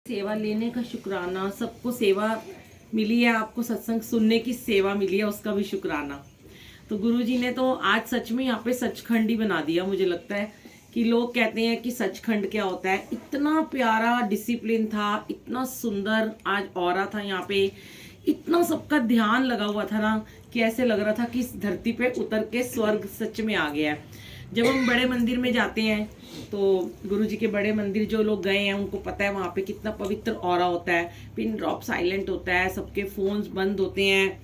सेवा लेने का शुक्राना, सबको सेवा मिली है, आपको सत्संग सुनने की सेवा मिली है, उसका भी शुक्राना। तो गुरुजी ने तो आज सच में यहाँ पे सचखंड ही बना दिया। मुझे लगता है कि लोग कहते हैं कि सचखंड क्या होता है। इतना प्यारा डिसिप्लिन था, इतना सुंदर आज ऑरा था यहाँ पे, इतना सबका ध्यान लगा हुआ था ना कि ऐसे लग रहा था कि इस धरती पे उतर के स्वर्ग सच में आ गया है। जब हम बड़े मंदिर में जाते हैं तो गुरुजी के बड़े मंदिर जो लोग गए हैं उनको पता है वहाँ पे कितना पवित्र ऑरा होता है, पिन ड्रॉप साइलेंट होता है, सबके फोन्स बंद होते हैं,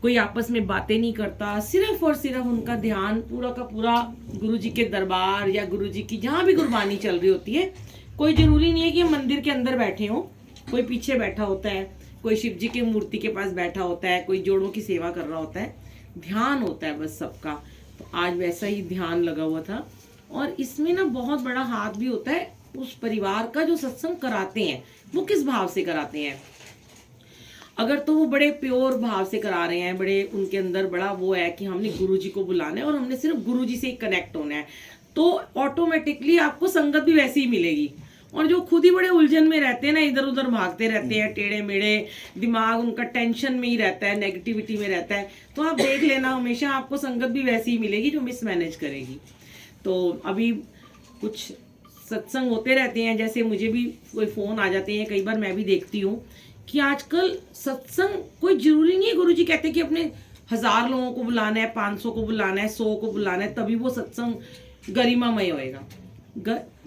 कोई आपस में बातें नहीं करता, सिर्फ और सिर्फ उनका ध्यान पूरा का पूरा गुरुजी के दरबार या गुरुजी की जहाँ भी गुरबानी चल रही होती है। कोई जरूरी नहीं है कि हम मंदिर के अंदर बैठे हों, कोई पीछे बैठा होता है, कोई शिव जी की मूर्ति के पास बैठा होता है, कोई जोड़ों की सेवा कर रहा होता है, ध्यान होता है बस सबका। तो आज वैसा ही ध्यान लगा हुआ था। और इसमें ना बहुत बड़ा हाथ भी होता है उस परिवार का जो सत्संग कराते हैं, वो किस भाव से कराते हैं। अगर तो वो बड़े प्योर भाव से करा रहे हैं, बड़े उनके अंदर बड़ा वो है कि हमने गुरुजी को बुलाना है और हमने सिर्फ गुरुजी से ही कनेक्ट होना है, तो ऑटोमेटिकली आपको संगत भी वैसी ही मिलेगी। और जो खुद ही बड़े उलझन में रहते हैं ना, इधर उधर भागते रहते हैं, टेढ़े मेढ़े, दिमाग उनका टेंशन में ही रहता है, नेगेटिविटी में रहता है, तो आप देख लेना हमेशा आपको संगत भी वैसी ही मिलेगी जो मिसमैनेज करेगी। तो अभी कुछ सत्संग होते रहते हैं, जैसे मुझे भी कोई फ़ोन आ जाते हैं, कई बार मैं भी देखती हूँ कि आजकल सत्संग कोई ज़रूरी नहीं है। गुरुजी कहते हैं कि अपने 1000 लोगों को बुलाना है, 500 को बुलाना है, 100 को बुलाना है, तभी वो सत्संग गरिमामय होएगा।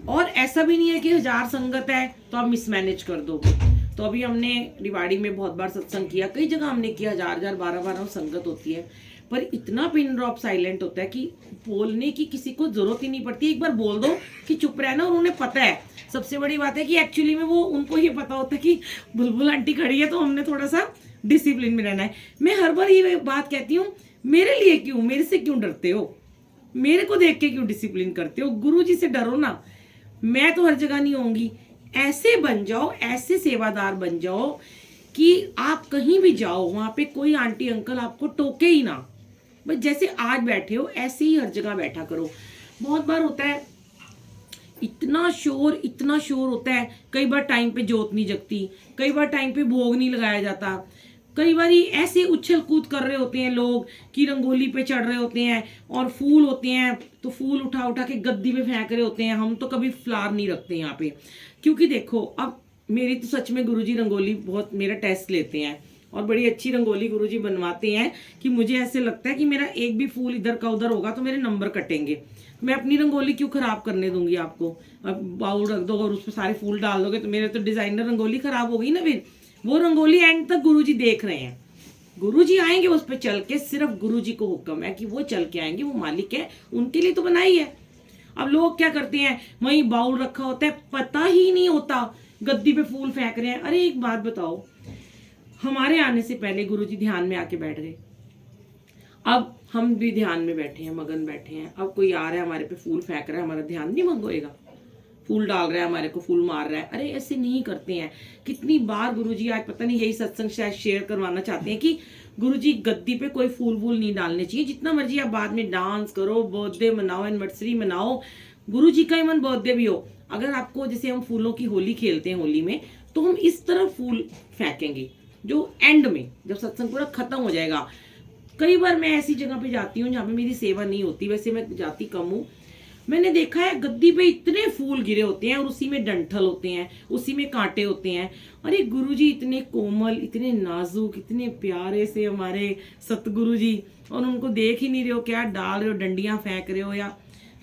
और ऐसा भी नहीं है कि 1000 संगत है तो आप मिसमैनेज कर दोगे। तो अभी हमने रिवाड़ी में बहुत बार सत्संग किया, कई जगह हमने किया, 1000 12 संगत होती है, पर इतना पिन ड्रॉप साइलेंट होता है कि बोलने की किसी को जरूरत ही नहीं पड़ती। एक बार बोल दो कि चुप रहना, और उन्हें पता है। सबसे बड़ी बात है कि एक्चुअली में वो उनको ये पता होता है कि बुलबुल आंटी खड़ी है, तो हमने थोड़ा सा डिसिप्लिन में रहना है। मैं हर बार ये बात कहती हूँ, मेरे लिए क्यों, मेरे से क्यों डरते हो, मेरे को देख के क्यों डिसिप्लिन करते हो, गुरु जी से डरो ना। मैं तो हर जगह नहीं होंगी, ऐसे बन जाओ, ऐसे सेवादार बन जाओ कि आप कहीं भी जाओ वहां पे कोई आंटी अंकल आपको टोके ही ना। बस जैसे आज बैठे हो ऐसे ही हर जगह बैठा करो। बहुत बार होता है इतना शोर होता है, कई बार टाइम पे जोत नहीं जगती, कई बार टाइम पे भोग नहीं लगाया जाता, कई बार ऐसे उछल कूद कर रहे होते हैं लोग कि रंगोली पे चढ़ रहे होते हैं, और फूल होते हैं तो फूल उठा उठा के गद्दी पे फेंक रहे होते हैं। हम तो कभी फ्लावर नहीं रखते यहाँ पे, क्योंकि देखो अब मेरी तो सच में गुरुजी रंगोली बहुत मेरा टेस्ट लेते हैं और बड़ी अच्छी रंगोली गुरुजी बनवाते हैं कि मुझे ऐसे लगता है कि मेरा एक भी फूल इधर का उधर होगा तो मेरे नंबर कटेंगे। मैं अपनी रंगोली क्यों खराब करने दूंगी आपको। अब बाउल रख दो और उस पर सारे फूल डाल दोगे तो मेरे तो डिजाइनर रंगोली खराब हो गई ना। फिर वो रंगोली एंड तक गुरुजी देख रहे हैं, गुरुजी आएंगे उस पर चल के, सिर्फ गुरुजी को हुक्म है कि वो चल के आएंगे, वो मालिक है, उनके लिए तो बनाई है। अब लोग क्या करते हैं, वहीं बाउल रखा होता है, पता ही नहीं होता, गद्दी पे फूल फेंक रहे हैं। अरे एक बात बताओ, हमारे आने से पहले गुरुजी ध्यान में आके बैठ गए, अब हम भी ध्यान में बैठे हैं, मगन बैठे हैं, अब कोई आ रहा है हमारे पे फूल फेंक रहा है, हमारा ध्यान नहीं भंग होएगा, फूल डाल रहा है हमारे को, फूल मार रहा है। अरे ऐसे नहीं करते हैं। कितनी बार गुरुजी, आज पता नहीं यही सत्संग शायद शेयर करवाना चाहते हैं कि गुरुजी गद्दी पे कोई फूल वूल नहीं डालने चाहिए, जितना मर्जी आप बाद में डांस करो, बर्थडे मनाओ, एनिवर्सरी मनाओ, गुरुजी का इवन बर्थडे भी हो, अगर आपको, जैसे हम फूलों की होली खेलते हैं, होली में तो हम इस तरह फूल फेंकेंगे जो एंड में जब सत्संग पूरा खत्म हो जाएगा। कई बार मैं ऐसी जगह पे जाती हूँ जहाँ पे मेरी सेवा नहीं होती, वैसे मैं जाती कम हूँ, मैंने देखा है गद्दी पे इतने फूल गिरे होते हैं और उसी में डंठल होते हैं, उसी में कांटे होते हैं। अरे गुरुजी इतने कोमल, इतने नाजुक, इतने प्यारे से हमारे सतगुरु जी, और उनको देख ही नहीं रहे हो, क्या डाल रहे हो, डंडियां फेंक रहे हो, या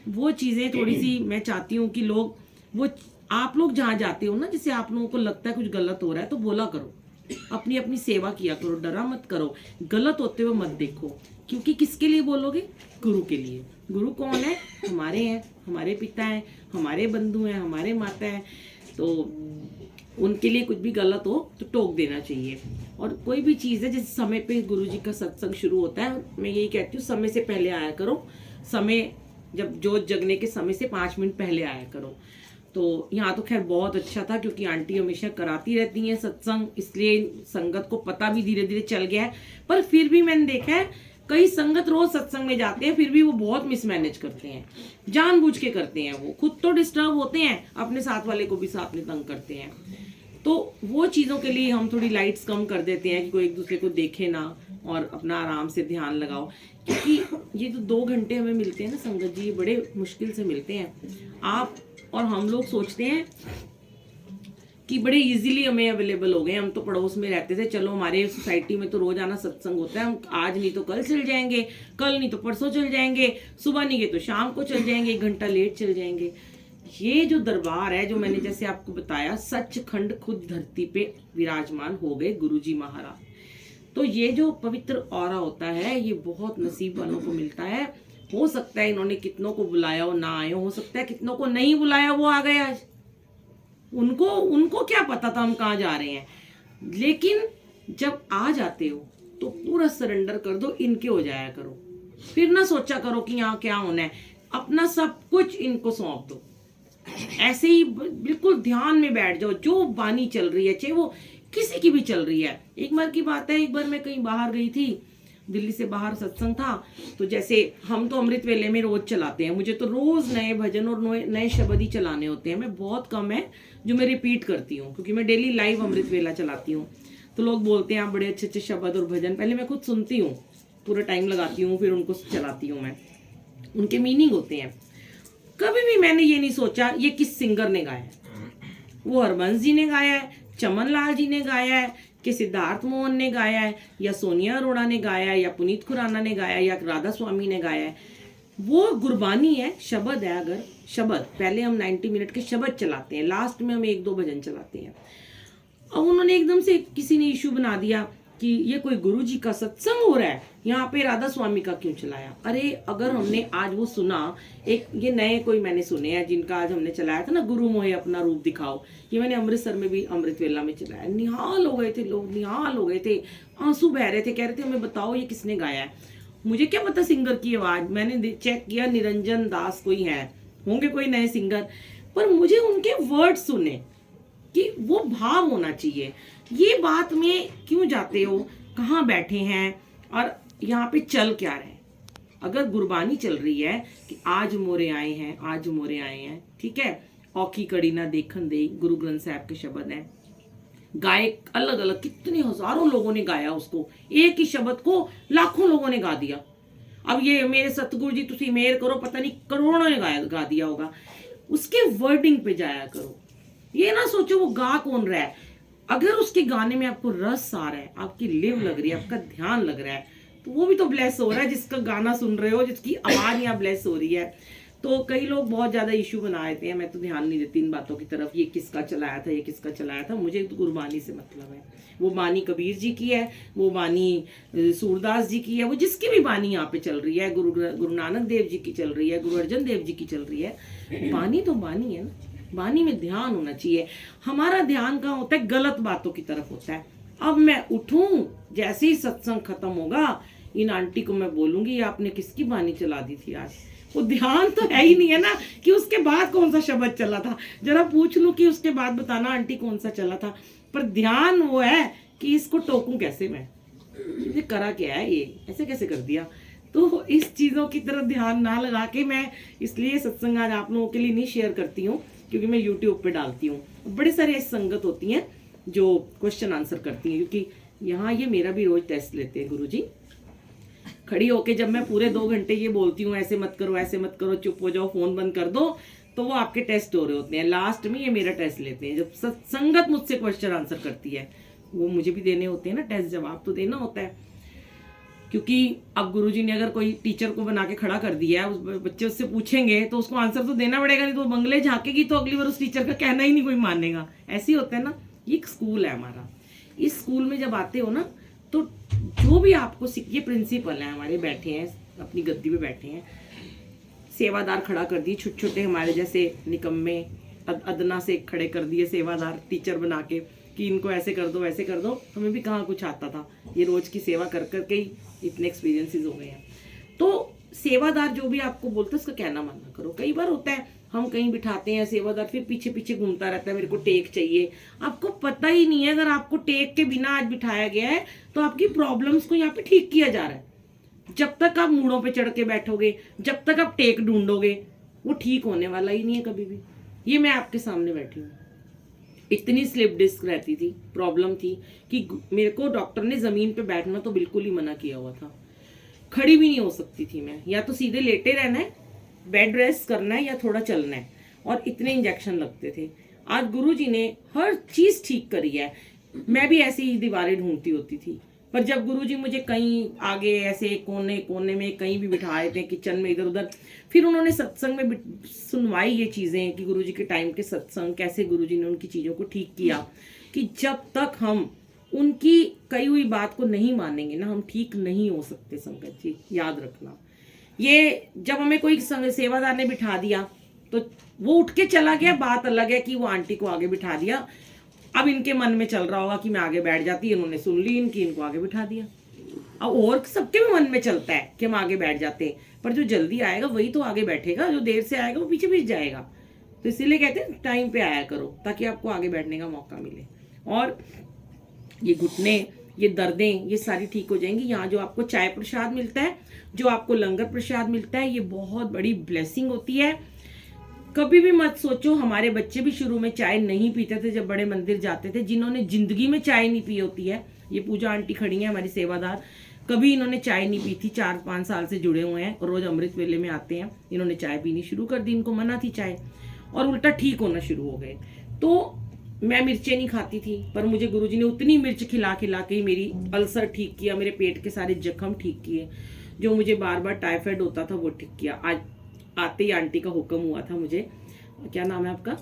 वो चीजें थोड़ी सी मैं चाहती हूँ कि लोग, वो आप लोग जहाँ जाते हो ना, जैसे आप लोगों को लगता है कुछ गलत हो रहा है तो बोला करो, अपनी अपनी सेवा किया करो, डरा मत करो, गलत होते हुए मत देखो, क्योंकि किसके लिए बोलोगे, गुरु के लिए। गुरु कौन है, हमारे हैं, हमारे पिता हैं, हमारे बंधु हैं, हमारे माता हैं, तो उनके लिए कुछ भी गलत हो तो टोक देना चाहिए। और कोई भी चीज़ है, जैसे समय पे गुरुजी का सत्संग शुरू होता है, मैं यही कहती हूँ समय से पहले आया करो, समय जब जोत जगने के समय से 5 मिनट पहले आया करो। तो यहाँ तो खैर बहुत अच्छा था, क्योंकि आंटी हमेशा कराती रहती हैं सत्संग, इसलिए संगत को पता भी धीरे धीरे चल गया है। पर फिर भी मैंने देखा है कई संगत रोज सत्संग में जाते हैं, फिर भी वो बहुत मिसमैनेज करते हैं, जानबूझ के करते हैं, वो खुद तो डिस्टर्ब होते हैं, अपने साथ वाले को भी साथ में तंग करते हैं। तो वो चीज़ों के लिए हम थोड़ी लाइट्स कम कर देते हैं कि कोई एक दूसरे को देखे ना, और अपना आराम से ध्यान लगाओ। क्योंकि ये जो 2 घंटे हमें मिलते हैं ना संगत जी, ये बड़े मुश्किल से मिलते हैं। आप और हम लोग सोचते हैं कि बड़े इजीली हमें अवेलेबल हो गए, हम तो पड़ोस में रहते थे, चलो हमारे सोसाइटी में तो रोज आना सत्संग होता है, हम आज नहीं तो कल चल जाएंगे, कल नहीं तो परसों चल जाएंगे, सुबह नहीं गए तो शाम को चल जाएंगे, 1 घंटा लेट चल जाएंगे। ये जो दरबार है, जो मैंने जैसे आपको बताया, सचखंड खुद धरती पे विराजमान हो गए गुरुजी महाराज। तो ये जो पवित्र ऑरा होता है, ये बहुत नसीब वालों को मिलता है। हो सकता है इन्होंने कितनों को बुलाया हो, ना आए हो सकता है कितनों को नहीं बुलाया, वो आ गए आज। उनको क्या पता था हम कहाँ जा रहे हैं। लेकिन जब आ जाते हो तो पूरा सरेंडर कर दो, इनके हो जाया करो। फिर ना सोचा करो कि यहाँ क्या होना है, अपना सब कुछ इनको सौंप दो। ऐसे ही बिल्कुल ध्यान में बैठ जाओ। जो बानी चल रही है, चाहे वो किसी की भी चल रही है। एक बार की बात है, एक बार मैं कहीं बाहर गई थी, दिल्ली से बाहर सत्संग था। तो जैसे हम तो अमृत वेले में रोज चलाते हैं, मुझे तो रोज नए भजन और नए शब्द ही चलाने होते हैं। मैं बहुत कम है जो मैं रिपीट करती हूँ, क्योंकि मैं डेली लाइव अमृत वेला चलाती हूँ। तो लोग बोलते हैं आप बड़े अच्छे अच्छे शब्द और भजन, पहले मैं खुद सुनती हूँ, पूरा टाइम लगाती हूँ, फिर उनको चलाती हूँ। मैं उनके मीनिंग होते हैं। कभी भी मैंने ये नहीं सोचा ये किस सिंगर ने गाया है, वो हरबंस जी ने गाया है, चमन लाल जी ने गाया है, कि सिद्धार्थ मोहन ने गाया है, या सोनिया अरोड़ा ने गाया है, या पुनीत खुराना ने गाया है, या राधा स्वामी ने गाया है। वो गुरबानी है, शब्द है। अगर शब्द, पहले हम 90 मिनट के शब्द चलाते हैं, लास्ट में हम 1-2 भजन चलाते हैं। अब उन्होंने एकदम से किसी ने इशू बना दिया कि ये कोई गुरु जी का सत्संग हो रहा है, यहाँ पे राधा स्वामी का क्यों चलाया। अरे अगर हमने आज वो सुना, एक ये नए कोई मैंने सुने हैं जिनका आज हमने चलाया था ना, गुरु मोहे अपना रूप दिखाओ, ये मैंने अमृतसर में भी अमृत वेला में चलाया। निहाल हो गए थे लोग, निहाल हो गए थे, आंसू बह रहे थे, कह रहे थे हमें बताओ ये किसने गाया है। मुझे क्या पता सिंगर की आवाज, मैंने चेक किया निरंजन दास कोई है, होंगे कोई नए सिंगर, पर मुझे उनके वर्ड सुने कि वो भाव होना चाहिए। ये बात में क्यों जाते हो, कहाँ बैठे हैं और यहाँ पे चल क्या रहे। अगर गुरबानी चल रही है कि आज मोरे आए हैं, आज मोरे आए हैं, ठीक है, औखी कड़ी ना देखन दे, गुरु ग्रंथ साहब के शब्द हैं। गाए अलग अलग, कितने हजारों लोगों ने गाया उसको, एक ही शब्द को लाखों लोगों ने गा दिया। अब ये मेरे सतगुरु जी तुसी मेहर करो, पता नहीं करोड़ों ने गा दिया होगा। उसके वर्डिंग पे जाया करो, ये ना सोचो वो गा कौन रहा है। अगर उसके गाने में आपको रस आ रहा है, आपकी लिव लग रही है, आपका ध्यान लग रहा है, तो वो भी तो ब्लेस हो रहा है जिसका गाना सुन रहे हो, जिसकी आवाज यहाँ ब्लेस हो रही है। तो कई लोग बहुत ज्यादा इशू बना देते हैं, मैं तो ध्यान नहीं देती इन बातों की तरफ, ये किसका चलाया था, ये किसका चलाया था। मुझे तो गुरबानी से मतलब है। वो बानी कबीर जी की है, वो बानी सूरदास जी की है, वो जिसकी भी बानी यहाँ पे चल रही है, गुरु नानक देव जी की चल रही है, गुरु अर्जन देव जी की चल रही है, बानी तो बानी है ना। बानी में ध्यान होना चाहिए। हमारा ध्यान कहाँ होता है, गलत बातों की तरफ होता है। अब मैं उठूं, जैसे ही सत्संग खत्म होगा, इन आंटी को मैं बोलूंगी आपने किसकी बानी चला दी थी आज। वो ध्यान तो है ही नहीं है ना कि उसके बाद कौन सा शब्द चला था। जरा पूछ लूं कि उसके बाद बताना आंटी कौन सा चला था, पर ध्यान वो है कि इसको टोकूं कैसे मैं, ये करा क्या है, ये ऐसे कैसे कर दिया। तो इस चीजों की तरफ ध्यान ना लगा के मैं इसलिए सत्संग आज आप लोगों के लिए नहीं शेयर करती हूँ, क्योंकि मैं YouTube पे डालती हूँ। बड़े सारे ऐसी संगत होती हैं जो क्वेश्चन आंसर करती हैं, क्योंकि यहाँ ये मेरा भी रोज टेस्ट लेते हैं गुरुजी। खड़ी होके जब मैं पूरे 2 घंटे ये बोलती हूँ ऐसे मत करो, ऐसे मत करो, चुप हो जाओ, फोन बंद कर दो, तो वो आपके टेस्ट हो रहे होते हैं। लास्ट में ये मेरा टेस्ट लेते हैं। जब संगत मुझसे क्वेश्चन आंसर करती है, वो मुझे भी देने होते हैं ना टेस्ट, जवाब तो देना होता है। क्योंकि अब गुरुजी ने अगर कोई टीचर को बना के खड़ा कर दिया है, उस बच्चे उससे पूछेंगे तो उसको आंसर तो देना पड़ेगा, नहीं तो वो बंगले झांकेगी तो अगली बार उस टीचर का कहना ही नहीं कोई मानेगा। ऐसे ही होता है ना। ये एक स्कूल है हमारा। इस स्कूल में जब आते हो ना, तो जो भी आपको ये प्रिंसिपल है हमारे, बैठे हैं अपनी गद्दी पे बैठे हैं, सेवादार खड़ा कर दिए, छोटे छोटे हमारे जैसे निकम्मे अदना से खड़े कर दिए सेवादार टीचर बना के कि इनको ऐसे कर दो, वैसे कर दो। हमें भी कहाँ कुछ आता था, ये रोज की सेवा कर करके ही इतने एक्सपीरियंसेस हो गए हैं। तो सेवादार जो भी आपको बोलते हैं उसका कहना मानना करो। कई बार होता है हम कहीं बिठाते हैं सेवादार, फिर पीछे पीछे घूमता रहता है, मेरे को टेक चाहिए। आपको पता ही नहीं है, अगर आपको टेक के बिना आज बिठाया गया है तो आपकी प्रॉब्लम्स को यहाँ पे ठीक किया जा रहा है। जब तक आप मूड़ों पे चढ़ के बैठोगे, जब तक आप टेक ढूंढोगे, वो ठीक होने वाला ही नहीं है कभी भी। ये मैं आपके सामने बैठी हूँ, इतनी स्लिप डिस्क रहती थी, प्रॉब्लम थी कि मेरे को डॉक्टर ने ज़मीन पे बैठना तो बिल्कुल ही मना किया हुआ था। खड़ी भी नहीं हो सकती थी मैं, या तो सीधे लेटे रहना है, बेड रेस्ट करना है, या थोड़ा चलना है, और इतने इंजेक्शन लगते थे। आज गुरुजी ने हर चीज़ ठीक करी है। मैं भी ऐसी ही दीवारें ढूंढती होती थी, पर जब गुरुजी मुझे कहीं आगे ऐसे कोने कोने में कहीं भी बिठाए थे, किचन में इधर उधर, फिर उन्होंने सत्संग में सुनवाई ये चीज़ें कि गुरुजी के टाइम के सत्संग, कैसे गुरुजी ने उनकी चीज़ों को ठीक किया कि जब तक हम उनकी कही हुई बात को नहीं मानेंगे ना, हम ठीक नहीं हो सकते। संगत जी याद रखना, ये जब हमें कोई सेवादार ने बिठा दिया तो वो उठ के चला गया, बात अलग है कि वो आंटी को आगे बिठा दिया। अब इनके मन में चल रहा होगा कि मैं आगे बैठ जाती, इन्होंने सुन ली इनकी, इनको आगे बिठा दिया। अब और सबके भी मन में चलता है कि हम आगे बैठ जाते हैं, पर जो जल्दी आएगा वही तो आगे बैठेगा, जो देर से आएगा वो पीछे पीछे जाएगा। तो इसीलिए कहते हैं टाइम पे आया करो, ताकि आपको आगे बैठने का मौका मिले। और ये घुटने, ये दर्दें, ये सारी ठीक हो जाएंगी। यहाँ जो आपको चाय प्रसाद मिलता है, जो आपको लंगर प्रसाद मिलता है, ये बहुत बड़ी ब्लेसिंग होती है। कभी भी मत सोचो, हमारे बच्चे भी शुरू में चाय नहीं पीते थे जब बड़े मंदिर जाते थे। जिन्होंने जिंदगी में चाय नहीं पी होती है, ये पूजा आंटी खड़ी है हमारी सेवादार, कभी इन्होंने चाय नहीं पी थी, 4-5 साल से जुड़े हुए हैं, रोज अमृत वेले में आते हैं। इन्होंने चाय पीनी शुरू कर दी, इनको मना थी चाय, और उल्टा ठीक होना शुरू हो गए। तो मैं मिर्चें नहीं खाती थी, पर मुझे गुरुजी ने उतनी मिर्च खिला खिला के मेरी अल्सर ठीक किया, मेरे पेट के सारे जख्म ठीक किए, जो मुझे बार बार टाइफाइड होता था वो ठीक किया। आज आते ही आंटी का हुक्म हुआ था मुझे, क्या नाम है आपका?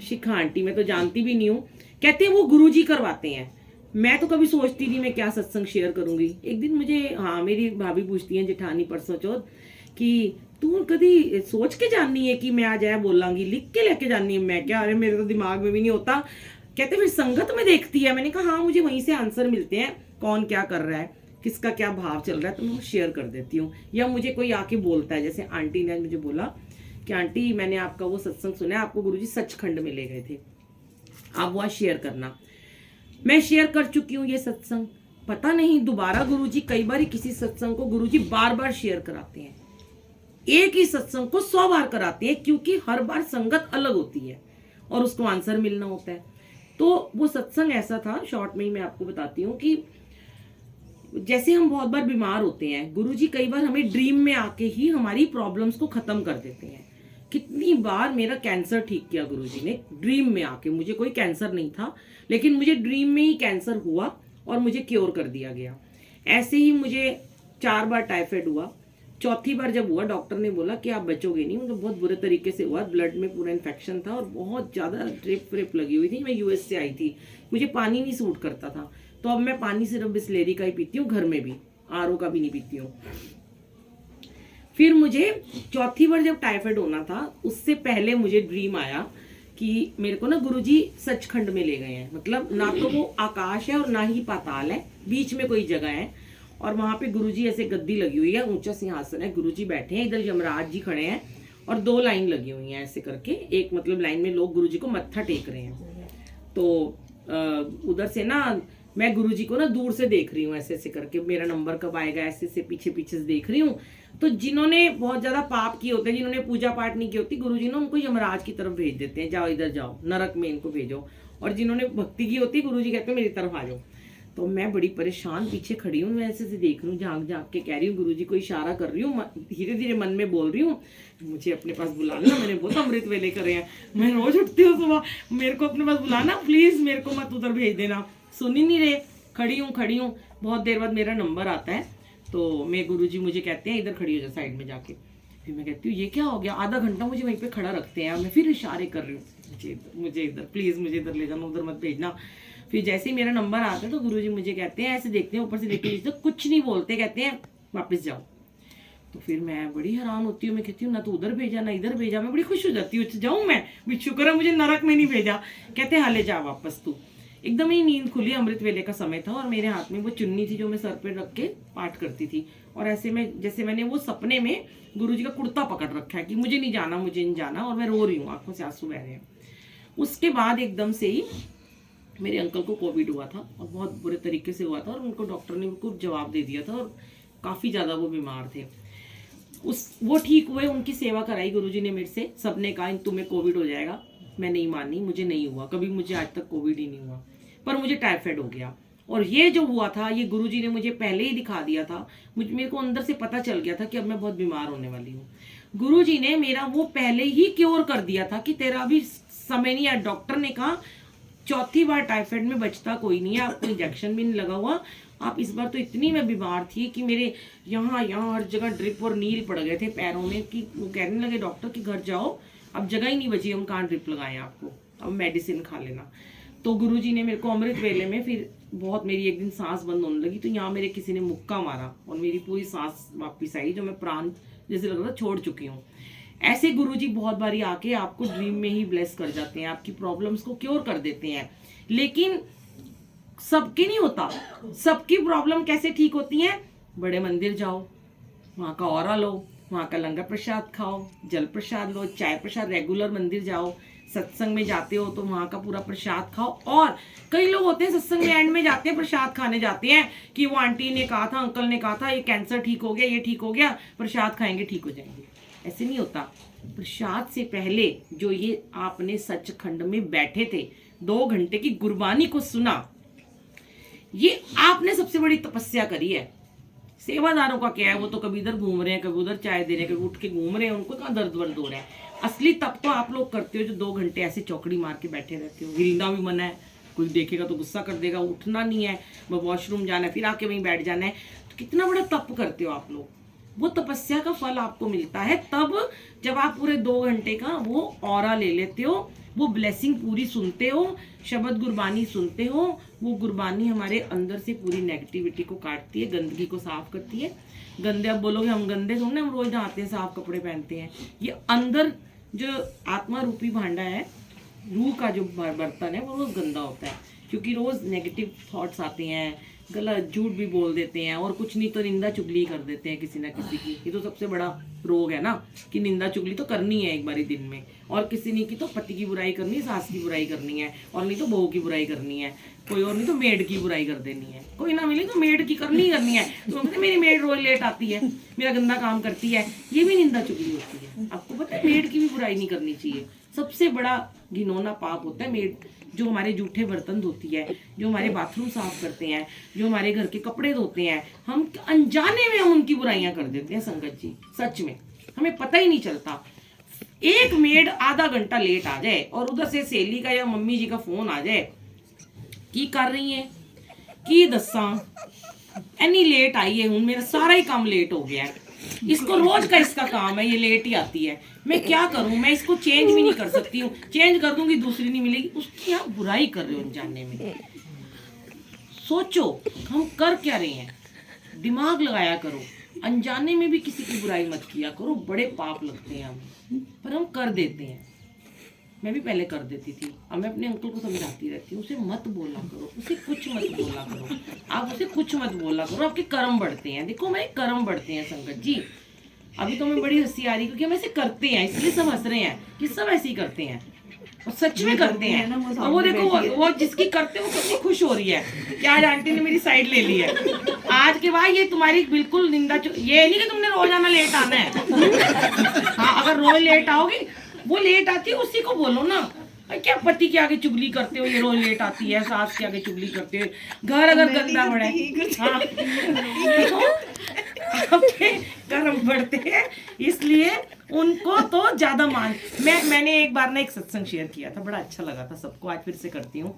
शिखा आंटी। मैं तो जानती भी नहीं हूँ, कहते हैं वो गुरुजी करवाते हैं। मैं तो कभी सोचती नहीं मैं क्या सत्संग शेयर करूंगी। एक दिन मुझे, हाँ, मेरी भाभी पूछती है, जेठानी परसों चौथ, कि तू कभी सोच के जाननी है कि मैं आज आया बोलांगी, लिख के लेके जाननी है? मैं क्या, अरे मेरे तो दिमाग में भी नहीं होता। कहते फिर संगत में देखती है। मैंने कहा हाँ, मुझे वहीं से आंसर मिलते हैं, कौन क्या कर रहा है, किसका क्या भाव चल रहा है, तो मैं शेयर कर देती हूँ। या मुझे कोई आके बोलता है, जैसे आंटी ने मुझे बोला कि आंटी मैंने आपका वो सत्संग सुना है, आपको गुरुजी सचखंड में ले गए थे, आप वो शेयर करना। मैं शेयर कर चुकी हूँ ये सत्संग, पता नहीं दोबारा गुरुजी, कई बार किसी सत्संग को गुरुजी बार बार शेयर कराते हैं, एक ही सत्संग को 100 बार कराते हैं, क्योंकि हर बार संगत अलग होती है और उसको आंसर मिलना होता है। तो वो सत्संग ऐसा था, शॉर्ट में ही मैं आपको बताती हूँ, कि जैसे हम बहुत बार बीमार होते हैं, गुरुजी कई बार हमें ड्रीम में आके ही हमारी प्रॉब्लम्स को खत्म कर देते हैं। कितनी बार मेरा कैंसर ठीक किया गुरुजी ने ड्रीम में आके। मुझे कोई कैंसर नहीं था, लेकिन मुझे ड्रीम में ही कैंसर हुआ और मुझे क्योर कर दिया गया। ऐसे ही मुझे 4 बार टाइफाइड हुआ। चौथी बार जब हुआ, डॉक्टर ने बोला कि आप बचोगे नहीं, मतलब बहुत बुरे तरीके से हुआ, ब्लड में पूरा इन्फेक्शन था और बहुत ज़्यादा ड्रिप व्रिप लगी हुई थी। मैं यूएस से आई थी, मुझे पानी नहीं सूट करता था, तो अब मैं पानी सिर्फ बिस्लेरी का ही पीती हूँ, घर में भी आरओ का भी नहीं पीती हूँ। फिर मुझे चौथी बार जब टाइफाइड होना था, उससे पहले मुझे ड्रीम आया कि मेरे को ना गुरुजी सचखंड में ले गए हैं। मतलब ना तो वो आकाश है और ना ही पाताल है, बीच में कोई जगह है, और वहां पे गुरुजी ऐसे गद्दी लगी हुई है, ऊंचा सिंहासन है, गुरुजी बैठे हैं, इधर यमराज जी खड़े हैं, और 2 लाइन लगी हुई हैं ऐसे करके, एक मतलब लाइन में लोग गुरुजी को मत्था टेक रहे हैं। तो उधर से ना मैं गुरुजी को ना दूर से देख रही हूँ, ऐसे ऐसे करके, मेरा नंबर कब आएगा, ऐसे ऐसे पीछे पीछे से देख रही हूँ। तो जिन्होंने बहुत ज्यादा पाप किए होते हैं, जिन्होंने पूजा पाठ नहीं की होती, गुरुजी ना उनको यमराज की तरफ भेज देते हैं, जाओ इधर जाओ, नरक में इनको भेजो। और जिन्होंने भक्ति की होती, गुरुजी कहते हैं मेरी तरफ आ जाओ। तो मैं बड़ी परेशान पीछे खड़ी हूँ, मैं ऐसे से देख रही हूँ, झांक झांक के कह रही हूँ, गुरुजी को इशारा कर रही हूँ, धीरे धीरे मन में बोल रही हूँ, मुझे अपने पास बुलाना, मैंने बहुत अमृत वेले करे हैं, मैं रोज उठती हूँ सुबह, मेरे को अपने पास बुलाना प्लीज, मेरे को मत उधर भेज देना। सुन ही नहीं रहे, खड़ी हूँ। बहुत देर बाद मेरा नंबर आता है, तो मैं गुरुजी मुझे कहते हैं इधर खड़ी हो जा साइड में जाके। फिर मैं कहती हूँ ये क्या हो गया, आधा घंटा मुझे वहीं पे खड़ा रखते हैं, मैं फिर इशारे कर रही हूँ, मुझे इधर प्लीज, मुझे इधर ले जाना, उधर मत भेजना। फिर जैसे ही मेरा नंबर आता है तो गुरुजी मुझे कहते हैं, ऐसे देखते हैं ऊपर से देखते हैं, तो कुछ नहीं बोलते, कहते हैं वापस जाओ। तो फिर मैं बड़ी हैरान होती हूँ, मैं कहती हूँ ना तो उधर भेजा ना इधर भेजा, मैं बड़ी खुश हो जाती हूँ, जाऊँ मैं भी, शुक्र है मुझे नरक में नहीं भेजा। कहते हैं हाले जा वापस तू। एकदम ही नींद खुली, अमृत वेले का समय था, और मेरे हाथ में वो चुन्नी थी जो मैं सर पे रख के पाठ करती थी, और ऐसे में जैसे मैंने वो सपने में गुरुजी का कुर्ता पकड़ रखा है कि मुझे नहीं जाना, मुझे नहीं जाना, और मैं रो रही हूँ, आंखों से आंसू बह रहे हैं। उसके बाद एकदम से ही मेरे अंकल को कोविड हुआ था, और बहुत बुरे तरीके से हुआ था, और उनको डॉक्टर ने उनको जवाब दे दिया था, और काफ़ी ज़्यादा वो बीमार थे। वो ठीक हुए, उनकी सेवा कराई गुरुजी ने मेरे से, सबने कहा तुम्हें कोविड हो जाएगा, मैं नहीं मानी, मुझे नहीं हुआ कभी, मुझे आज तक कोविड ही नहीं हुआ, पर मुझे टाइफाइड हो गया। और ये जो हुआ था ये गुरुजी ने मुझे पहले ही दिखा दिया था, मेरे को अंदर से पता चल गया था कि अब मैं बहुत बीमार होने वाली हूँ। गुरुजी ने मेरा वो पहले ही क्योर कर दिया था कि तेरा अभी समय नहीं है। डॉक्टर ने कहा चौथी बार टाइफाइड में बचता कोई नहीं है, आपको इंजेक्शन भी नहीं लगा हुआ। आप इस बार तो इतनी मैं बीमार थी कि मेरे यहाँ हर जगह ड्रिप और नील पड़ गए थे पैरों में, कि वो कहने लगे डॉक्टर कि घर जाओ, अब जगह ही नहीं बची, हम कहाँ ड्रिप लगाएं आपको, अब मेडिसिन खा लेना। तो गुरुजी ने मेरे को अमृत वेले में फिर बहुत, मेरी एक दिन सांस बंद होने लगी तो यहाँ मेरे किसी ने मुक्का मारा और मेरी पूरी सांस वापिस आई, जो मैं प्राण जैसे लग रहा था छोड़ चुकी हूँ। ऐसे गुरुजी बहुत बारी आके आपको ड्रीम में ही ब्लेस कर जाते हैं, आपकी प्रॉब्लम्स को क्योर कर देते हैं। लेकिन सबकी नहीं होता, सबकी प्रॉब्लम कैसे ठीक होती है? बड़े मंदिर जाओ, वहाँ का ऑरा लो, वहाँ का लंगर प्रसाद खाओ, जल प्रसाद लो, चाय प्रसाद, रेगुलर मंदिर जाओ, सत्संग में जाते हो तो वहाँ का पूरा प्रसाद खाओ। और कई लोग होते हैं सत्संग में एंड में जाते हैं, प्रसाद खाने जाते हैं कि वो आंटी ने कहा था, अंकल ने कहा था, ये कैंसर ठीक हो गया, ये ठीक हो गया, प्रसाद खाएंगे ठीक हो जाएंगे। ऐसे नहीं होता। प्रसाद से पहले जो ये आपने सचखंड में बैठे थे, 2 घंटे की गुरबानी को सुना, ये आपने सबसे बड़ी तपस्या करी है। सेवादारों का क्या है, वो तो कभी इधर घूम रहे हैं, कभी उधर चाय दे रहे हैं, कभी उठ के घूम रहे हैं, उनको कहाँ दर्द वर्द हो रहा है। असली तप तो आप लोग करते हो जो 2 घंटे ऐसे चौकड़ी मार के बैठे रहते हो। हिलना भी मना है, कोई देखेगा तो गुस्सा कर देगा, उठना नहीं है, वॉशरूम जाना है, फिर आके वहीं बैठ जाना है। तो कितना बड़ा तप करते हो आप लोग। वो तपस्या का फल आपको मिलता है तब जब आप पूरे 2 घंटे का वो ऑरा ले लेते हो, वो ब्लेसिंग पूरी सुनते हो, शब्द गुरबानी सुनते हो। वो गुरबानी हमारे अंदर से पूरी नेगेटिविटी को काटती है, गंदगी को साफ करती है। गंदे, अब बोलोगे हम गंदे थोड़े, हम रोज नहाते हैं, साफ कपड़े पहनते हैं। ये अंदर जो आत्मा रूपी भांडा है, रूह का जो बर्तन है, वो रोज गंदा होता है, क्योंकि रोज नेगेटिव थॉट्स आते हैं, गलत झूठ भी बोल देते हैं, और कुछ नहीं तो निंदा चुगली कर देते हैं किसी ना किसी की। ये तो सबसे बड़ा रोग है ना, कि निंदा चुगली तो करनी है एक बारी दिन में, और किसी ने की तो पति की बुराई करनी है, सास की बुराई करनी है, और नहीं तो बहू की बुराई करनी है, कोई और नहीं तो मेड की बुराई कर देनी है। कोई ना मिले तो मेड की करनी है। तो मेरी मेड रोज लेट आती है, मेरा गंदा काम करती है, ये भी निंदा चुगली होती है। आपको पता है मेड की भी बुराई नहीं करनी चाहिए। सबसे बड़ा घिनौना पाप होता है मेड, जो हमारे जूठे बर्तन धोती है, जो हमारे बाथरूम साफ करते हैं, जो हमारे घर के कपड़े धोते हैं, हम अनजाने में हम उनकी बुराइयां कर देते हैं। संगत जी, सच में हमें पता ही नहीं चलता। एक मेड आधा घंटा लेट आ जाए और उधर से सहेली का या मम्मी जी का फोन आ जाए, की कर रही है, की दसा एनी लेट आई है, हूं मेरा सारा ही काम लेट हो गया है। इसको रोज का इसका काम है, ये लेट ही आती है, मैं क्या करूं, मैं इसको चेंज भी नहीं कर सकती हूँ, चेंज कर दूंगी दूसरी नहीं मिलेगी। उसकी आप बुराई कर रहे हो अनजाने में। सोचो हम कर क्या रहे हैं, दिमाग लगाया करो, अनजाने में भी किसी की बुराई मत किया करो, बड़े पाप लगते हैं हमें, पर हम कर देते हैं। मैं भी पहले कर देती थी, अब मैं अपने अंकल को समझाती रहती हूँ, उसे मत बोला करो, उसे कुछ मत बोला करो, आप उसे कुछ मत बोला करो, आपके कर्म बढ़ते हैं। देखो मेरे कर्म बढ़ते हैं संगत जी। अभी तो मैं बड़ी हंसी आ रही क्योंकि हम ऐसे करते हैं, इसलिए सब हंस रहे हैं कि सब ऐसे ही करते हैं, और सच में करते हैं। और वो देखो वो जिसकी करते वो कितनी खुश हो रही है कि आज आंटी ने मेरी साइड ले ली है। आज के बाद ये तुम्हारी बिल्कुल निंदा, ये नहीं कि तुमने रोजाना लेट आना है। हाँ, अगर रोज लेट आओगी, वो लेट आती है उसी को बोलो ना, क्या पति के आगे चुगली करते हो, ये रोज लेट आती है, सास के आगे चुगली करते हो, घर अगर गंदा पड़ा है। हाँ, कर्म बढ़ते हैं, इसलिए उनको तो ज्यादा मान। मैंने एक बार ना एक सत्संग शेयर किया था, बड़ा अच्छा लगा था सबको, आज फिर से करती हूँ।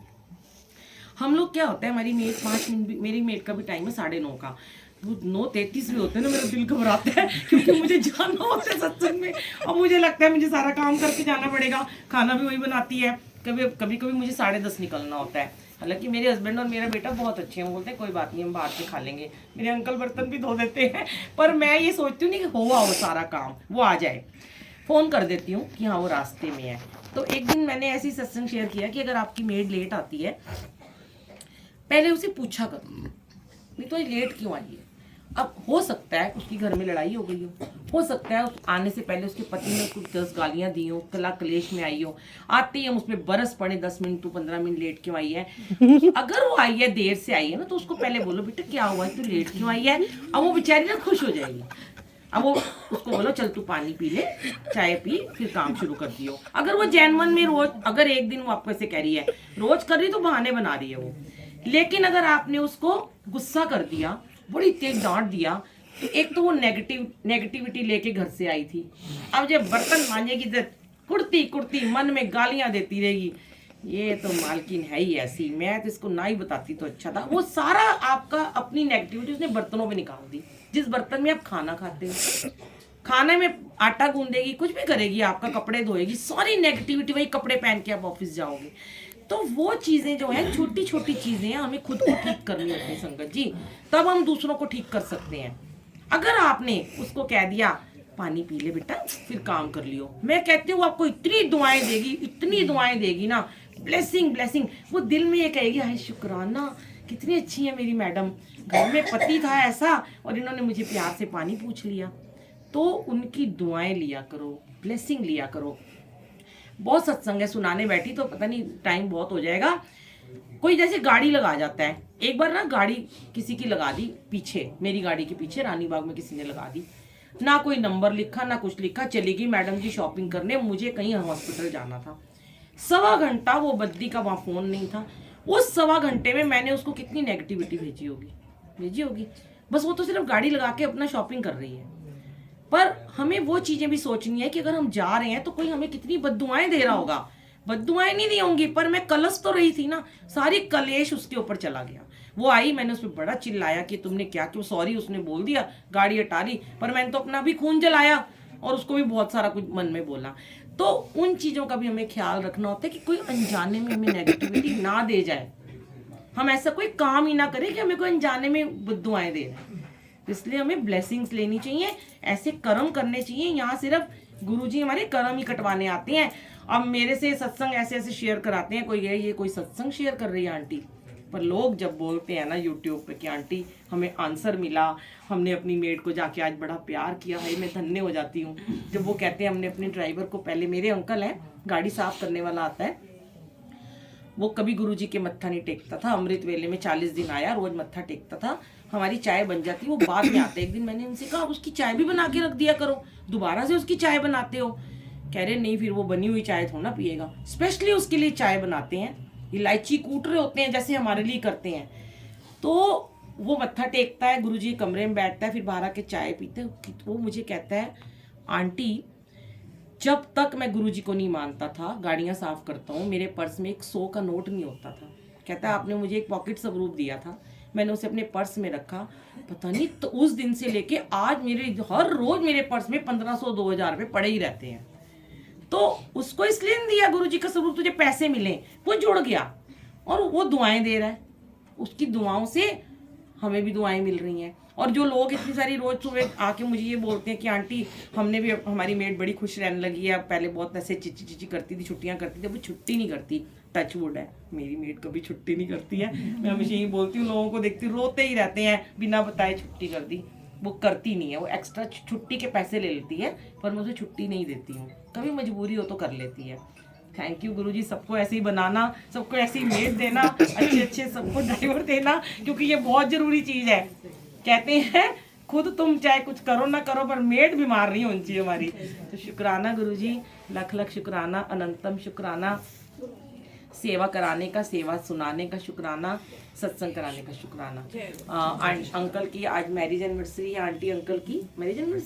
हम लोग क्या होता है, हमारी मेट 5 मिनट, मेरी मेट का भी टाइम है 9:30 का, 9:33 भी होते हैं ना, मेरा दिल घबराता है क्योंकि मुझे जाना होता है सत्संग में, और मुझे लगता है मुझे सारा काम करके जाना पड़ेगा, खाना भी वही बनाती है, कभी कभी मुझे 10:30 निकलना होता है। हालांकि मेरे हस्बैंड और मेरा बेटा बहुत अच्छे हैं, वो बोलते हैं कोई बात नहीं हम बाहर से खा लेंगे, मेरे अंकल बर्तन भी धो देते हैं, पर मैं ये सोचती हूँ नहीं कि हुआ वो सारा काम, वो आ जाए, फ़ोन कर देती हूँ कि हाँ वो रास्ते में है। तो एक दिन मैंने ऐसी सत्संग शेयर किया कि अगर आपकी मेड लेट आती है, पहले उसे पूछा करो, नहीं तो ये लेट क्यों आई है। अब हो सकता है उसकी घर में लड़ाई हो गई हो सकता है आने से पहले उसके पति ने उसको 10 गालियां दी हो, कला कलेश में आई हो, आते ही हम उसमें बरस पड़े 10 मिनट, 15 मिनट लेट क्यों आई है। अगर वो आई है, देर से आई है ना, तो उसको पहले बोलो बेटा क्या हुआ है, तू लेट क्यों आई है। अब वो बेचारी ना खुश हो जाएगी, अब वो उसको बोलो चल तू पानी पी ले, चाय पी, फिर काम शुरू कर दियो। अगर वो जेन्युइन में रोज, अगर एक दिन वो आपको ऐसे कह रही है, रोज कर रही तो बहाने बना रही है वो। लेकिन अगर आपने उसको गुस्सा कर दिया, बड़ी तेज डांट दिया, तो एक तो वो नेगेटिविटी लेके घर से आई थी, अब जब बर्तन मांजेगी तो कुर्ती कुर्ती मन में गालियां देती रहेगी। ये तो मालकिन है ही ऐसी, मैं तो इसको ना ही बताती तो अच्छा था। वो सारा आपका अपनी नेगेटिविटी उसने बर्तनों में निकाल दी। जिस बर्तन में आप खाना खाते हो, खाने में आटा गूंदेगी, कुछ भी करेगी, आपका कपड़े धोएगी, सारी नेगेटिविटी वही कपड़े पहन के आप ऑफिस जाओगे। तो वो चीजें जो है, छोटी छोटी चीजें हैं, हमें खुद को ठीक करनी होती है संगत जी, तब हम दूसरों को ठीक कर सकते हैं। अगर आपने उसको कह दिया पानी पी ले बेटा, फिर काम कर लियो, मैं कहती हूँ आपको इतनी दुआएं देगी, इतनी दुआएं देगी ना, ब्लेसिंग ब्लेसिंग। वो दिल में ये कहेगी हाय शुक्राना, कितनी अच्छी है मेरी मैडम, घर में पति था ऐसा और इन्होंने मुझे प्यार से पानी पूछ लिया। तो उनकी दुआएं लिया करो, ब्लेसिंग लिया करो। बहुत सत्संग है, सुनाने बैठी तो पता नहीं टाइम बहुत हो जाएगा। कोई जैसे गाड़ी लगा जाता है, एक बार ना गाड़ी किसी की लगा दी पीछे, मेरी गाड़ी के पीछे रानी बाग में किसी ने लगा दी, ना कोई नंबर लिखा ना कुछ लिखा, चली गई मैडम जी शॉपिंग करने, मुझे कहीं हॉस्पिटल जाना था। 1.25 घंटा वो बद्दी का वहाँ फोन नहीं था। उस 1.25 घंटे में मैंने उसको कितनी नेगेटिविटी भेजी होगी। बस वो तो सिर्फ गाड़ी लगा के अपना शॉपिंग कर रही है। पर हमें वो चीजें भी सोचनी है कि अगर हम जा रहे हैं तो कोई हमें कितनी बद्दुआएं दे रहा होगा। बद्दुआएं नहीं दी होंगी, पर मैं कलश तो रही थी ना, सारी कलेश उसके ऊपर चला गया। वो आई, मैंने उस पर बड़ा चिल्लाया कि तुमने क्या क्यों, सॉरी उसने बोल दिया, गाड़ी हटा ली, पर मैंने तो अपना भी खून जलाया और उसको भी बहुत सारा कुछ मन में बोला। तो उन चीजों का भी हमें ख्याल रखना होता है कि कोई अनजाने में हमें नेगेटिविटी ना दे जाए, हम ऐसा कोई काम ही ना करें कि हमें कोई अनजाने में बद्दुआएं दे रहे हैं। इसलिए हमें ब्लेसिंग्स लेनी चाहिए, ऐसे कर्म करने चाहिए। यहाँ सिर्फ गुरुजी हमारे कर्म ही कटवाने आते हैं। अब मेरे से सत्संग ऐसे ऐसे शेयर कराते हैं, कोई ये कोई सत्संग शेयर कर रही है आंटी, पर लोग जब बोलते हैं ना यूट्यूब पे कि आंटी हमें आंसर मिला, हमने अपनी मेड को जाके आज बड़ा प्यार किया है, मैं धन्य हो जाती हूँ। जब वो कहते हैं हमने अपने ड्राइवर को, पहले मेरे अंकल है गाड़ी साफ करने वाला आता है, वो कभी गुरुजी के मत्था नहीं टेकता था, अमृत वेले में 40 दिन आया, रोज मत्था टेकता था, हमारी चाय बन जाती, वो बाद में आते। एक दिन मैंने उनसे कहा उसकी चाय भी बना के रख दिया करो, दोबारा से उसकी चाय बनाते हो? कह रहे नहीं, फिर वो बनी हुई चाय थोड़ा ना पिएगा, स्पेशली उसके लिए चाय बनाते हैं, इलायची कूट रहे होते हैं जैसे हमारे लिए करते हैं। तो वो मत्था टेकता है, गुरुजी कमरे में बैठता है, फिर बाहर आके चाय पीते। वो मुझे कहता है आंटी जब तक मैं गुरुजी को नहीं मानता था, गाड़ियां साफ करता हूँ, मेरे पर्स में एक 100 का नोट नहीं होता था। कहता है आपने मुझे एक पॉकेट स्वरूप दिया था, मैंने उसे अपने पर्स में रखा, पता नहीं तो उस दिन से लेके आज मेरे हर रोज मेरे पर्स में 1500-2000 रुपये पड़े ही रहते हैं। तो उसको इसलिए नहीं दिया गुरुजी का स्वरूप तुझे पैसे मिले, वो जुड़ गया और वो दुआएं दे रहा है, उसकी दुआओं से हमें भी दुआएं मिल रही हैं। और जो लोग इतनी सारी रोज सुबह आके मुझे ये बोलते हैं कि आंटी हमने भी, हमारी मेड बड़ी खुश रहने लगी है, पहले बहुत ऐसे चिची चिची करती थी, छुट्टियां करती थी, अब छुट्टी नहीं करती, टच वुड है, मेरी मेड कभी छुट्टी नहीं करती है। मैं हमेशा यही बोलती हूँ, लोगों को देखती हूँ रोते ही रहते हैं, बिना बताए छुट्टी कर दी, वो करती नहीं है, वो एक्स्ट्रा छुट्टी के पैसे ले लेती है, पर मैं उसे छुट्टी नहीं देती हूँ, कभी मजबूरी हो तो कर लेती है। थैंक यू गुरुजी, सबको ऐसे ही बनाना, सबको ऐसे ही मेड देना, अच्छे अच्छे सबको ड्राइवर देना, क्योंकि ये बहुत जरूरी चीज़ है। कहते हैं खुद तुम चाहे कुछ करो ना करो, पर मेड बीमार नहीं होनी चाहिए हमारी। तो शुक्राना गुरुजी, लख लख शुक्राना, अनंतम शुक्राना, सेवा कराने का, सेवा सुनाने का शुक्राना, सत्संग कराने का शुक्राना। अंकल की आज मैरिज एनिवर्सरी है, आंटी अंकल की मैरिज एनिवर्सरी